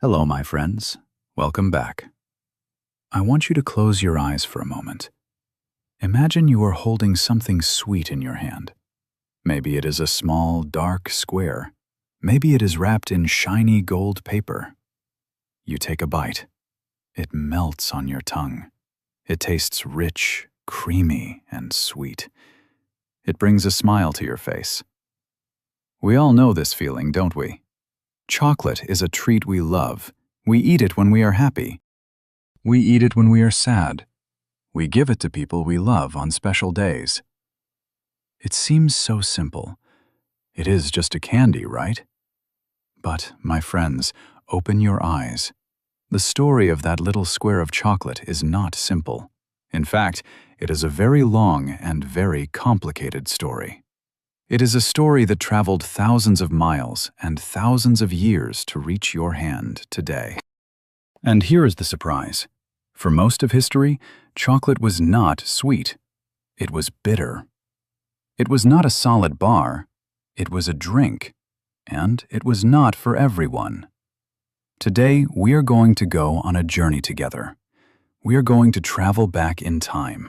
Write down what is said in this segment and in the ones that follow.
Hello, my friends. Welcome back. I want you to close your eyes for a moment. Imagine you are holding something sweet in your hand. Maybe it is a small, dark square. Maybe it is wrapped in shiny gold paper. You take a bite. It melts on your tongue. It tastes rich, creamy, and sweet. It brings a smile to your face. We all know this feeling, don't we? Chocolate is a treat we love. We eat it when we are happy. We eat it when we are sad. We give it to people we love on special days. It seems so simple. It is just a candy, right? But, my friends, open your eyes. The story of that little square of chocolate is not simple. In fact, it is a very long and very complicated story. It is a story that traveled thousands of miles and thousands of years to reach your hand today. And here is the surprise. For most of history, chocolate was not sweet. It was bitter. It was not a solid bar. It was a drink. And it was not for everyone. Today, we are going to go on a journey together. We are going to travel back in time.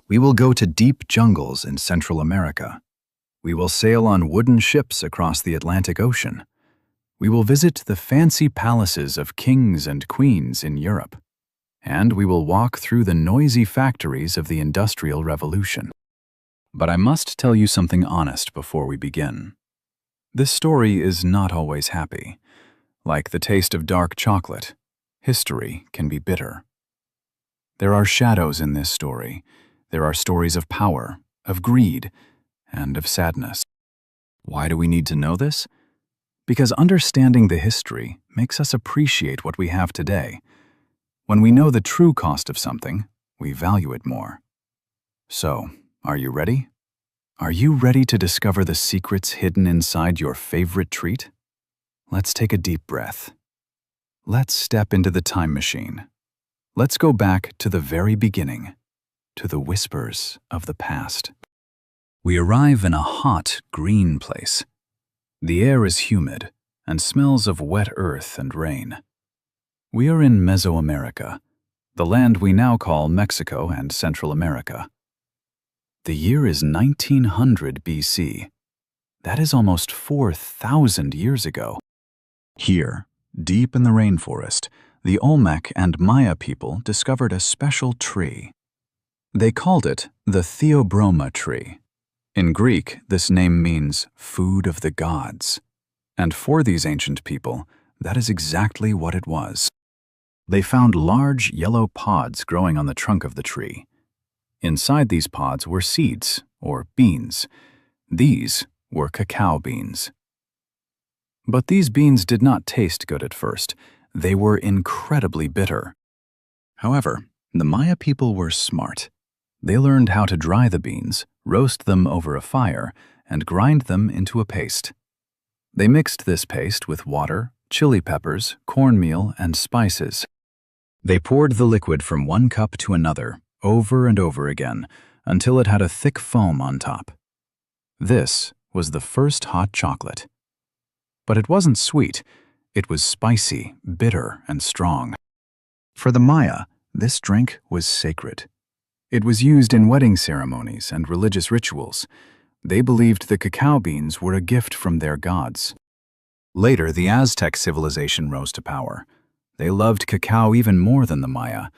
We will go to deep jungles in Central America. We will sail on wooden ships across the Atlantic Ocean. We will visit the fancy palaces of kings and queens in Europe. And we will walk through the noisy factories of the Industrial Revolution. But I must tell you something honest before we begin. This story is not always happy. Like the taste of dark chocolate, history can be bitter. There are shadows in this story. There are stories of power, of greed, and of sadness. Why do we need to know this? Because understanding the history makes us appreciate what we have today. When we know the true cost of something, we value it more. So, are you ready? Are you ready to discover the secrets hidden inside your favorite treat? Let's take a deep breath. Let's step into the time machine. Let's go back to the very beginning, to the whispers of the past. We arrive in a hot, green place. The air is humid and smells of wet earth and rain. We are in Mesoamerica, the land we now call Mexico and Central America. The year is 1900 BC. That is almost 4,000 years ago. Here, deep in the rainforest, the Olmec and Maya people discovered a special tree. They called it the Theobroma tree. In Greek, this name means food of the gods. And for these ancient people, that is exactly what it was. They found large yellow pods growing on the trunk of the tree. Inside these pods were seeds, or beans. These were cacao beans. But these beans did not taste good at first. They were incredibly bitter. However, the Maya people were smart. They learned how to dry the beans, roast them over a fire, and grind them into a paste. They mixed this paste with water, chili peppers, cornmeal, and spices. They poured the liquid from one cup to another, over and over again, until it had a thick foam on top. This was the first hot chocolate. But it wasn't sweet. It was spicy, bitter, and strong. For the Maya, this drink was sacred. It was used in wedding ceremonies and religious rituals. They believed the cacao beans were a gift from their gods. Later, the Aztec civilization rose to power. They loved cacao even more than the Maya,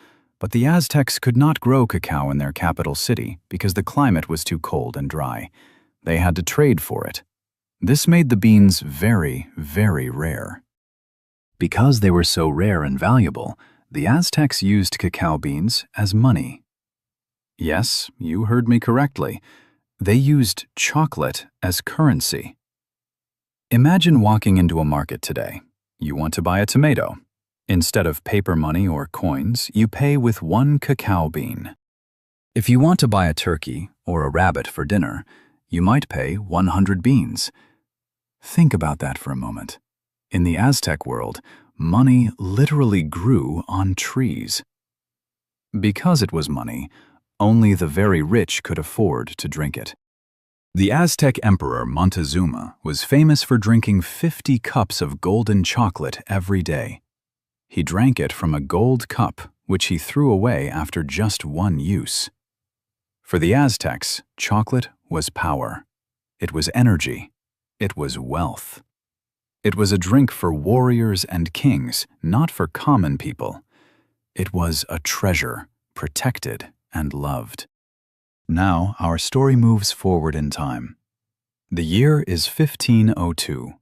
but the Aztecs could not grow cacao in their capital city because the climate was too cold and dry. They had to trade for it. This made the beans very, very rare. Because they were so rare and valuable, the Aztecs used cacao beans as money. Yes, you heard me correctly. They used chocolate as currency. Imagine walking into a market today. You want to buy a tomato. Instead of paper money or coins, you pay with one cacao bean. If you want to buy a turkey or a rabbit for dinner, you might pay 100 beans. Think about that for a moment. In the Aztec world, money literally grew on trees. Because it was money, only the very rich could afford to drink it. The Aztec emperor Montezuma was famous for drinking 50 cups of golden chocolate every day. He drank it from a gold cup, which he threw away after just one use. For the Aztecs, chocolate was power. It was energy. It was wealth. It was a drink for warriors and kings, not for common people. It was a treasure, protected and loved. Now, our story moves forward in time. The year is 1502.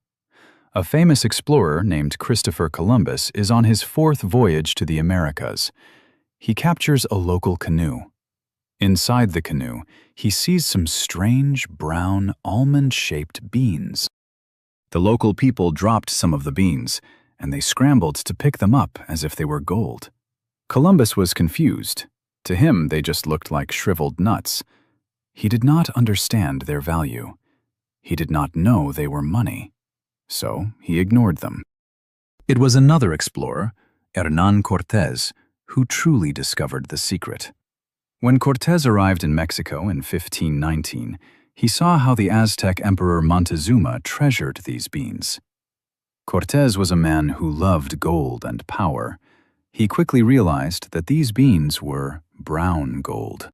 A famous explorer named Christopher Columbus is on his fourth voyage to the Americas. He captures a local canoe. Inside the canoe, he sees some strange, brown, almond-shaped beans. The local people dropped some of the beans, and they scrambled to pick them up as if they were gold. Columbus was confused. To him, they just looked like shriveled nuts. He did not understand their value. He did not know they were money. So he ignored them. It was another explorer, Hernán Cortés, who truly discovered the secret. When Cortés arrived in Mexico in 1519, he saw how the Aztec Emperor Montezuma treasured these beans. Cortés was a man who loved gold and power. He quickly realized that these beans were brown gold.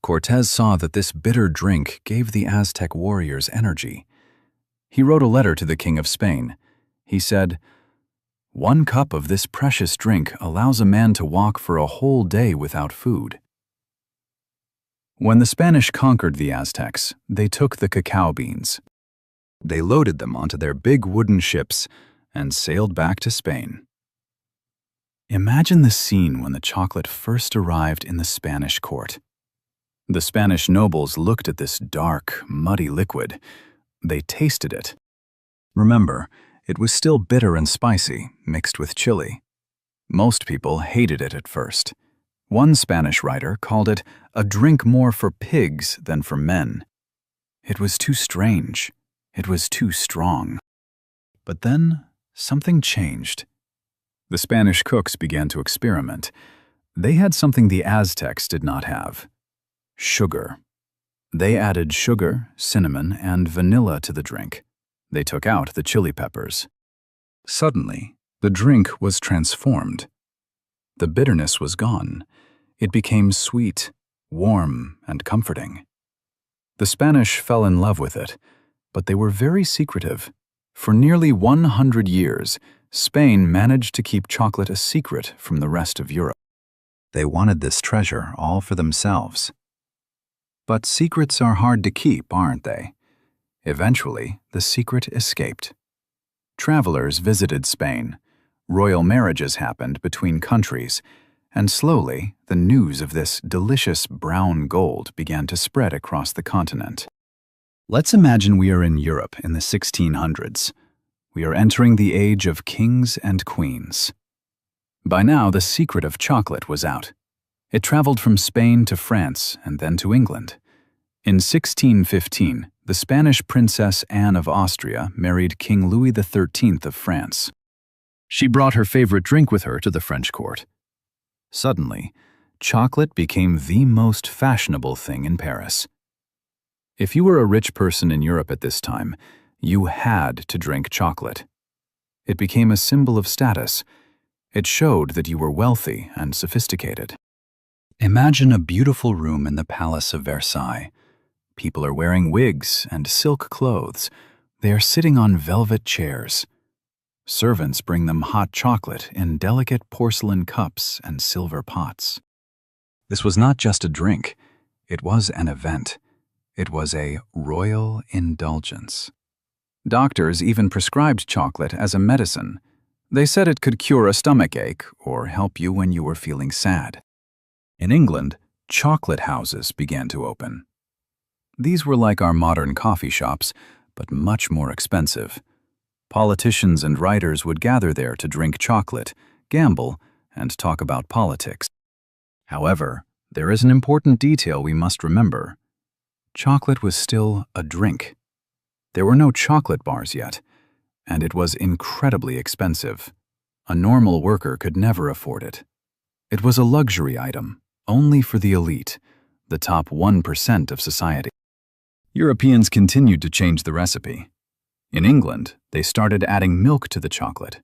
Cortés saw that this bitter drink gave the Aztec warriors energy. He wrote a letter to the King of Spain. He said, "1 cup of this precious drink allows a man to walk for a whole day without food." When the Spanish conquered the Aztecs, they took the cacao beans. They loaded them onto their big wooden ships and sailed back to Spain. Imagine the scene when the chocolate first arrived in the Spanish court. The Spanish nobles looked at this dark, muddy liquid. They tasted it. Remember, it was still bitter and spicy, mixed with chili. Most people hated it at first. One Spanish writer called it a drink more for pigs than for men. It was too strange. It was too strong. But then something changed. The Spanish cooks began to experiment. They had something the Aztecs did not have: sugar. They added sugar, cinnamon, and vanilla to the drink. They took out the chili peppers. Suddenly, the drink was transformed. The bitterness was gone. It became sweet, warm, and comforting. The Spanish fell in love with it, but they were very secretive. For nearly 100 years, Spain managed to keep chocolate a secret from the rest of Europe. They wanted this treasure all for themselves. But secrets are hard to keep, aren't they? Eventually, the secret escaped. Travelers visited Spain. Royal marriages happened between countries, and slowly, the news of this delicious brown gold began to spread across the continent. Let's imagine we are in Europe in the 1600s. We are entering the age of kings and queens. By now, the secret of chocolate was out. It traveled from Spain to France and then to England. In 1615, the Spanish Princess Anne of Austria married King Louis XIII of France. She brought her favorite drink with her to the French court. Suddenly, chocolate became the most fashionable thing in Paris. If you were a rich person in Europe at this time, you had to drink chocolate. It became a symbol of status. It showed that you were wealthy and sophisticated. Imagine a beautiful room in the Palace of Versailles. People are wearing wigs and silk clothes. They are sitting on velvet chairs. Servants bring them hot chocolate in delicate porcelain cups and silver pots. This was not just a drink. It was an event. It was a royal indulgence. Doctors even prescribed chocolate as a medicine. They said it could cure a stomachache or help you when you were feeling sad. In England, chocolate houses began to open. These were like our modern coffee shops, but much more expensive. Politicians and writers would gather there to drink chocolate, gamble, and talk about politics. However, there is an important detail we must remember. Chocolate was still a drink. There were no chocolate bars yet, and it was incredibly expensive. A normal worker could never afford it. It was a luxury item, only for the elite, the top 1% of society. Europeans continued to change the recipe. In England, they started adding milk to the chocolate.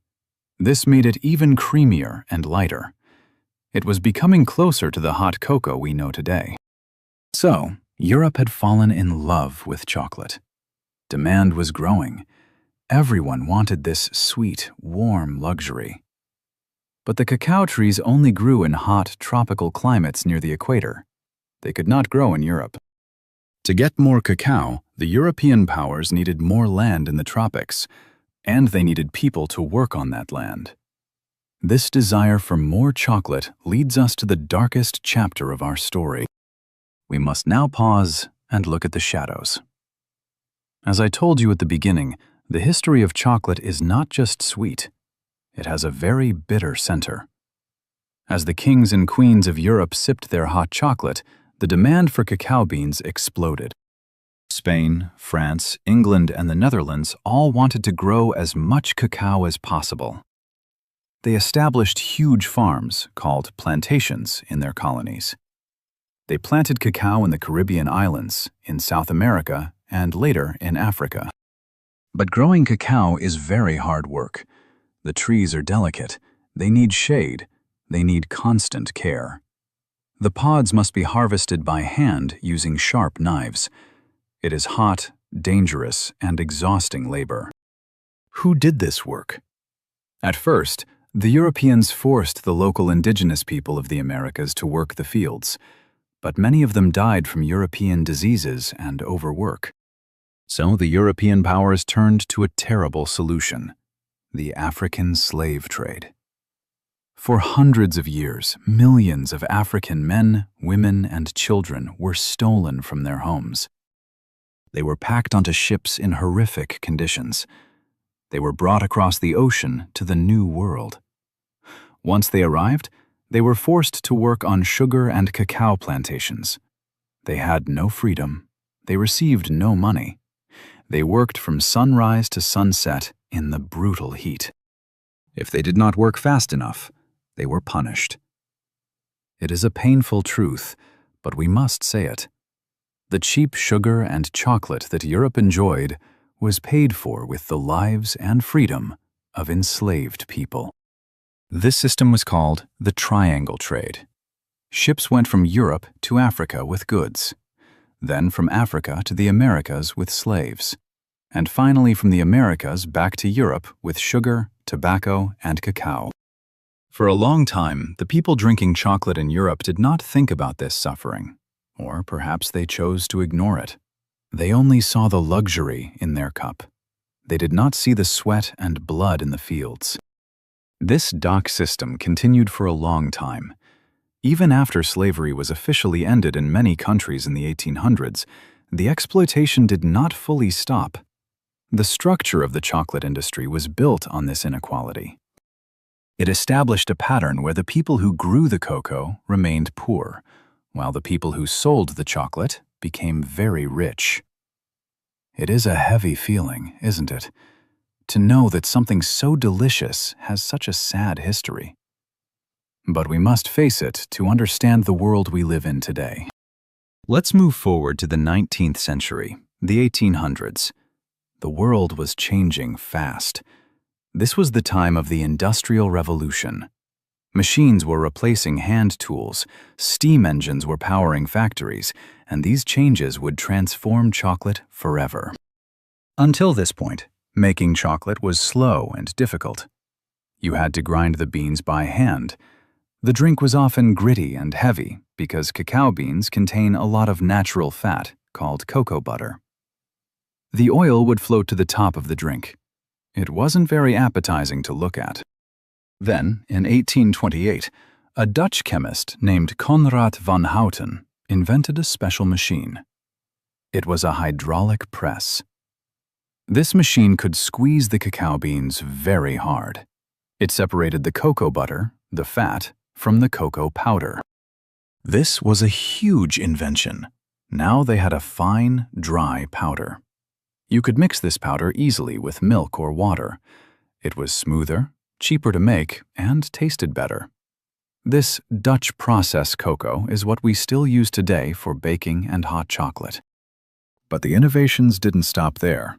This made it even creamier and lighter. It was becoming closer to the hot cocoa we know today. So, Europe had fallen in love with chocolate. Demand was growing. Everyone wanted this sweet, warm luxury. But the cacao trees only grew in hot, tropical climates near the equator. They could not grow in Europe. To get more cacao, the European powers needed more land in the tropics, and they needed people to work on that land. This desire for more chocolate leads us to the darkest chapter of our story. We must now pause and look at the shadows. As I told you at the beginning, the history of chocolate is not just sweet. It has a very bitter center. As the kings and queens of Europe sipped their hot chocolate, the demand for cacao beans exploded. Spain, France, England, and the Netherlands all wanted to grow as much cacao as possible. They established huge farms, called plantations, in their colonies. They planted cacao in the Caribbean islands, in South America, and later in Africa. But growing cacao is very hard work. The trees are delicate. They need shade. They need constant care. The pods must be harvested by hand using sharp knives. It is hot, dangerous, and exhausting labor. Who did this work? At first, the Europeans forced the local indigenous people of the Americas to work the fields, but many of them died from European diseases and overwork. So the European powers turned to a terrible solution: the African slave trade. For hundreds of years, millions of African men, women, and children were stolen from their homes. They were packed onto ships in horrific conditions. They were brought across the ocean to the New World. Once they arrived, they were forced to work on sugar and cacao plantations. They had no freedom. They received no money. They worked from sunrise to sunset in the brutal heat. If they did not work fast enough, they were punished. It is a painful truth, but we must say it. The cheap sugar and chocolate that Europe enjoyed was paid for with the lives and freedom of enslaved people. This system was called the triangle trade. Ships went from Europe to Africa with goods, then from Africa to the Americas with slaves, and finally from the Americas back to Europe with sugar, tobacco, and cacao. For a long time, the people drinking chocolate in Europe did not think about this suffering, or perhaps they chose to ignore it. They only saw the luxury in their cup. They did not see the sweat and blood in the fields. This dock system continued for a long time. Even after slavery was officially ended in many countries in the 1800s, the exploitation did not fully stop. The structure of the chocolate industry was built on this inequality. It established a pattern where the people who grew the cocoa remained poor, while the people who sold the chocolate became very rich. It is a heavy feeling, isn't it, to know that something so delicious has such a sad history. But we must face it to understand the world we live in today. Let's move forward to the 19th century, the 1800s. The world was changing fast. This was the time of the Industrial Revolution. Machines were replacing hand tools, steam engines were powering factories, and these changes would transform chocolate forever. Until this point, making chocolate was slow and difficult. You had to grind the beans by hand. The drink was often gritty and heavy because cacao beans contain a lot of natural fat called cocoa butter. The oil would float to the top of the drink. It wasn't very appetizing to look at. Then, in 1828, a Dutch chemist named Conrad van Houten invented a special machine. It was a hydraulic press. This machine could squeeze the cacao beans very hard. It separated the cocoa butter, the fat, from the cocoa powder. This was a huge invention. Now they had a fine, dry powder. You could mix this powder easily with milk or water. It was smoother, cheaper to make, and tasted better. This Dutch process cocoa is what we still use today for baking and hot chocolate. But the innovations didn't stop there.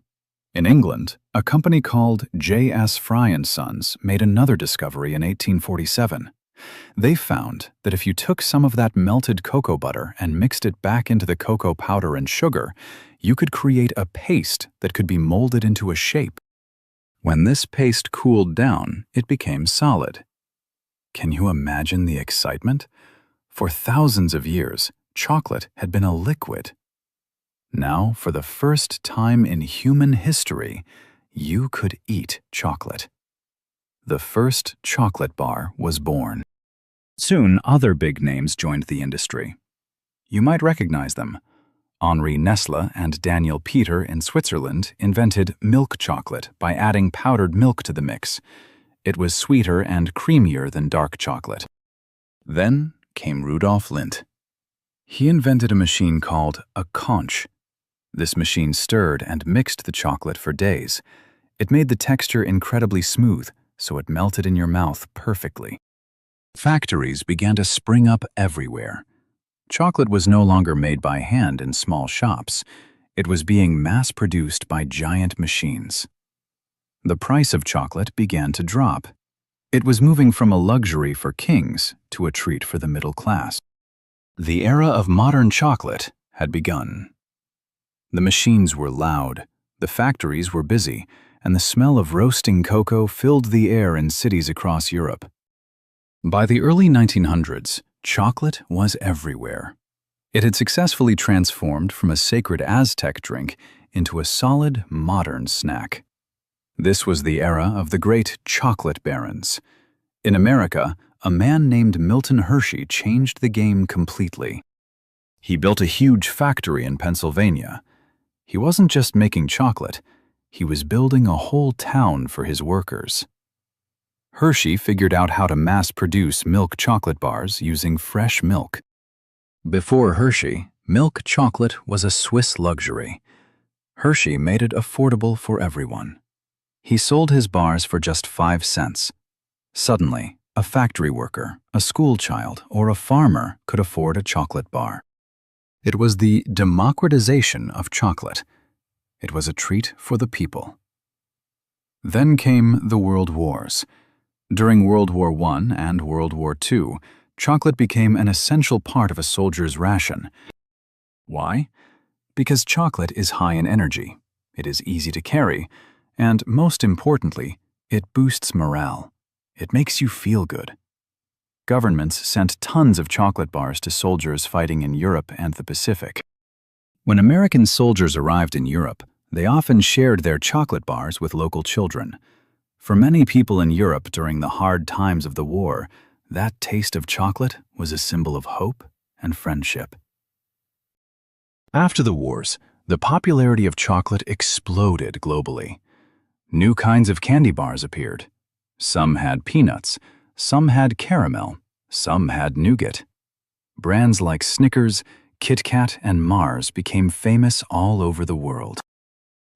In England, A company called J.S. Fry & Sons made another discovery in 1847. They found that if you took some of that melted cocoa butter and mixed it back into the cocoa powder and sugar, you could create a paste that could be molded into a shape. When this paste cooled down, it became solid. Can you imagine the excitement? For thousands of years, chocolate had been a liquid. Now, for the first time in human history, you could eat chocolate. The first chocolate bar was born. Soon, other big names joined the industry. You might recognize them. Henri Nestle and Daniel Peter in Switzerland invented milk chocolate by adding powdered milk to the mix. It was sweeter and creamier than dark chocolate. Then came Rudolf Lindt. He invented a machine called a conch. This machine stirred and mixed the chocolate for days. It made the texture incredibly smooth, so it melted in your mouth perfectly. Factories began to spring up everywhere. Chocolate was no longer made by hand in small shops. It was being mass-produced by giant machines. The price of chocolate began to drop. It was moving from a luxury for kings to a treat for the middle class. The era of modern chocolate had begun. The machines were loud, the factories were busy, and the smell of roasting cocoa filled the air in cities across Europe. By the early 1900s, chocolate was everywhere. It had successfully transformed from a sacred Aztec drink into a solid, modern snack. This was the era of the great chocolate barons. In America, a man named Milton Hershey changed the game completely. He built a huge factory in Pennsylvania. He wasn't just making chocolate, he was building a whole town for his workers. Hershey figured out how to mass-produce milk chocolate bars using fresh milk. Before Hershey, milk chocolate was a Swiss luxury. Hershey made it affordable for everyone. He sold his bars for just 5 cents. Suddenly, a factory worker, a school child, or a farmer could afford a chocolate bar. It was the democratization of chocolate. It was a treat for the people. Then came the World Wars. During World War I and World War II, chocolate became an essential part of a soldier's ration. Why? Because chocolate is high in energy, it is easy to carry, and most importantly, it boosts morale. It makes you feel good. Governments sent tons of chocolate bars to soldiers fighting in Europe and the Pacific. When American soldiers arrived in Europe, they often shared their chocolate bars with local children. For many people in Europe during the hard times of the war, that taste of chocolate was a symbol of hope and friendship. After the wars, the popularity of chocolate exploded globally. New kinds of candy bars appeared. Some had peanuts, some had caramel, some had nougat. Brands like Snickers, Kit Kat, and Mars became famous all over the world.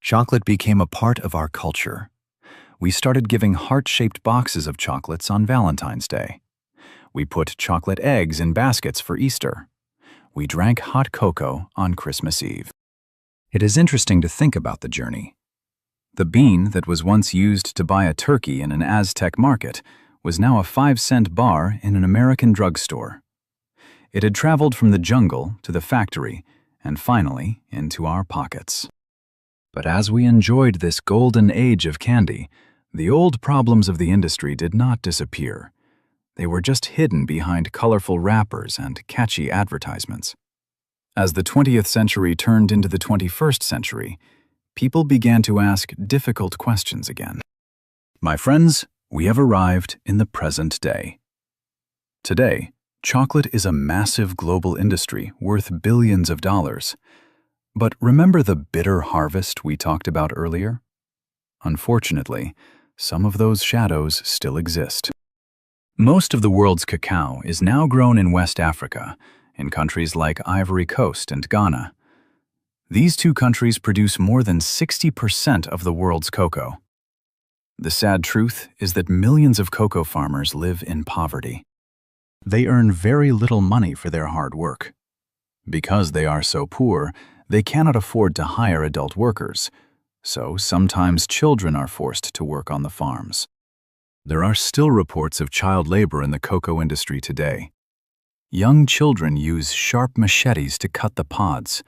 Chocolate became a part of our culture. We started giving heart-shaped boxes of chocolates on Valentine's Day. We put chocolate eggs in baskets for Easter. We drank hot cocoa on Christmas Eve. It is interesting to think about the journey. The bean that was once used to buy a turkey in an Aztec market was now a 5-cent bar in an American drugstore. It had traveled from the jungle to the factory and finally into our pockets. But as we enjoyed this golden age of candy, the old problems of the industry did not disappear. They were just hidden behind colorful wrappers and catchy advertisements. As the 20th century turned into the 21st century, people began to ask difficult questions again. My friends, we have arrived in the present day. Today, chocolate is a massive global industry worth billions of dollars. But remember the bitter harvest we talked about earlier? Unfortunately, some of those shadows still exist. Most of the world's cacao is now grown in West Africa, in countries like Ivory Coast and Ghana. These two countries produce more than 60% of the world's cocoa. The sad truth is that millions of cocoa farmers live in poverty. They earn very little money for their hard work. Because they are so poor, they cannot afford to hire adult workers, So sometimes children are forced to work on the farms. There are still reports of child labor in the cocoa industry today. Young children use sharp machetes to cut the pods.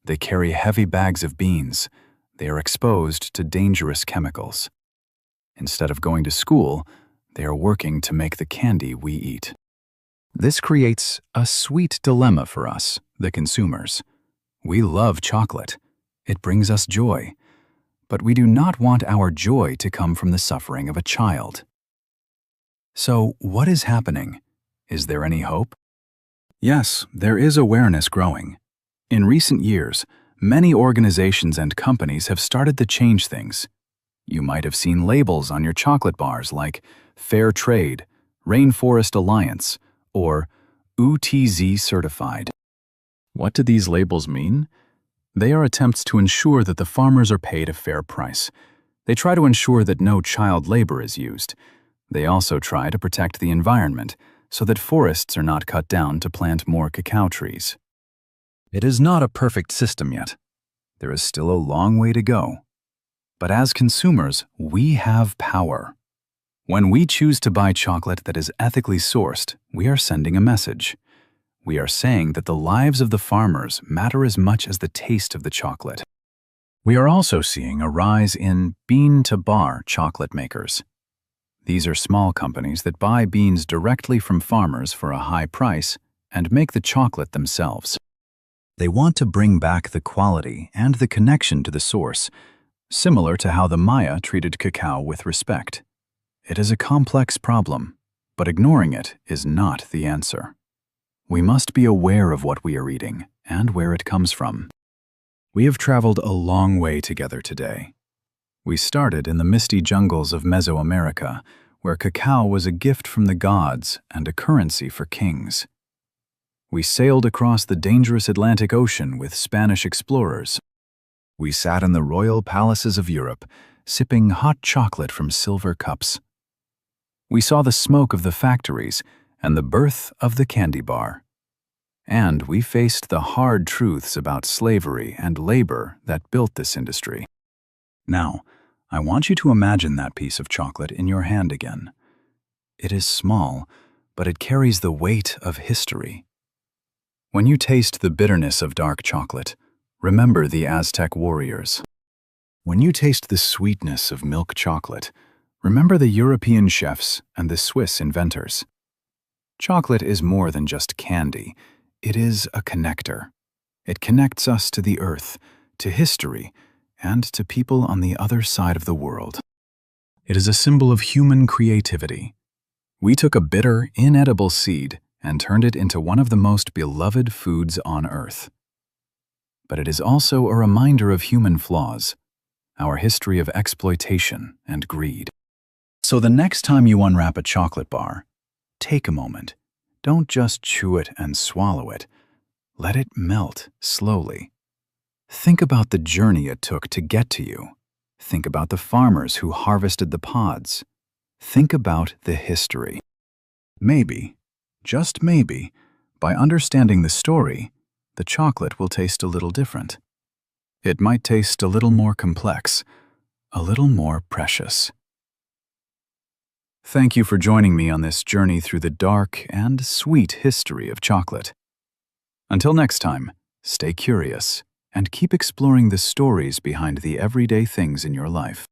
They carry heavy bags of beans. They are exposed to dangerous chemicals. Instead of going to school, they are working to make the candy we eat. This creates a sweet dilemma for us, the consumers. We love chocolate. It brings us joy. But we do not want our joy to come from the suffering of a child. So, what is happening? Is there any hope? Yes, there is awareness growing. In recent years, many organizations and companies have started to change things. You might have seen labels on your chocolate bars like Fair Trade, Rainforest Alliance, or UTZ Certified. What do these labels mean? They are attempts to ensure that the farmers are paid a fair price. They try to ensure that no child labor is used. They also try to protect the environment so that forests are not cut down to plant more cacao trees. It is not a perfect system yet. There is still a long way to go. But as consumers, we have power. When we choose to buy chocolate that is ethically sourced, we are sending a message. We are saying that the lives of the farmers matter as much as the taste of the chocolate. We are also seeing a rise in bean-to-bar chocolate makers. These are small companies that buy beans directly from farmers for a high price and make the chocolate themselves. They want to bring back the quality and the connection to the source, similar to how the Maya treated cacao with respect. It is a complex problem, but ignoring it is not the answer. We must be aware of what we are eating and where it comes from. We have traveled a long way together today. We started in the misty jungles of Mesoamerica, where cacao was a gift from the gods and a currency for kings. We sailed across the dangerous Atlantic Ocean with Spanish explorers. We sat in the royal palaces of Europe, sipping hot chocolate from silver cups. We saw the smoke of the factories and the birth of the candy bar. And we faced the hard truths about slavery and labor that built this industry. Now, I want you to imagine that piece of chocolate in your hand again. It is small, but it carries the weight of history. When you taste the bitterness of dark chocolate, remember the Aztec warriors. When you taste the sweetness of milk chocolate, remember the European chefs and the Swiss inventors. Chocolate is more than just candy. It is a connector. It connects us to the earth, to history, and to people on the other side of the world. It is a symbol of human creativity. We took a bitter, inedible seed and turned it into one of the most beloved foods on earth. But it is also a reminder of human flaws, our history of exploitation and greed. So the next time you unwrap a chocolate bar, take a moment. Don't just chew it and swallow it. Let it melt slowly. Think about the journey it took to get to you. Think about the farmers who harvested the pods. Think about the history. Maybe, just maybe, by understanding the story, the chocolate will taste a little different. It might taste a little more complex, a little more precious. Thank you for joining me on this journey through the dark and sweet history of chocolate. Until next time, stay curious and keep exploring the stories behind the everyday things in your life.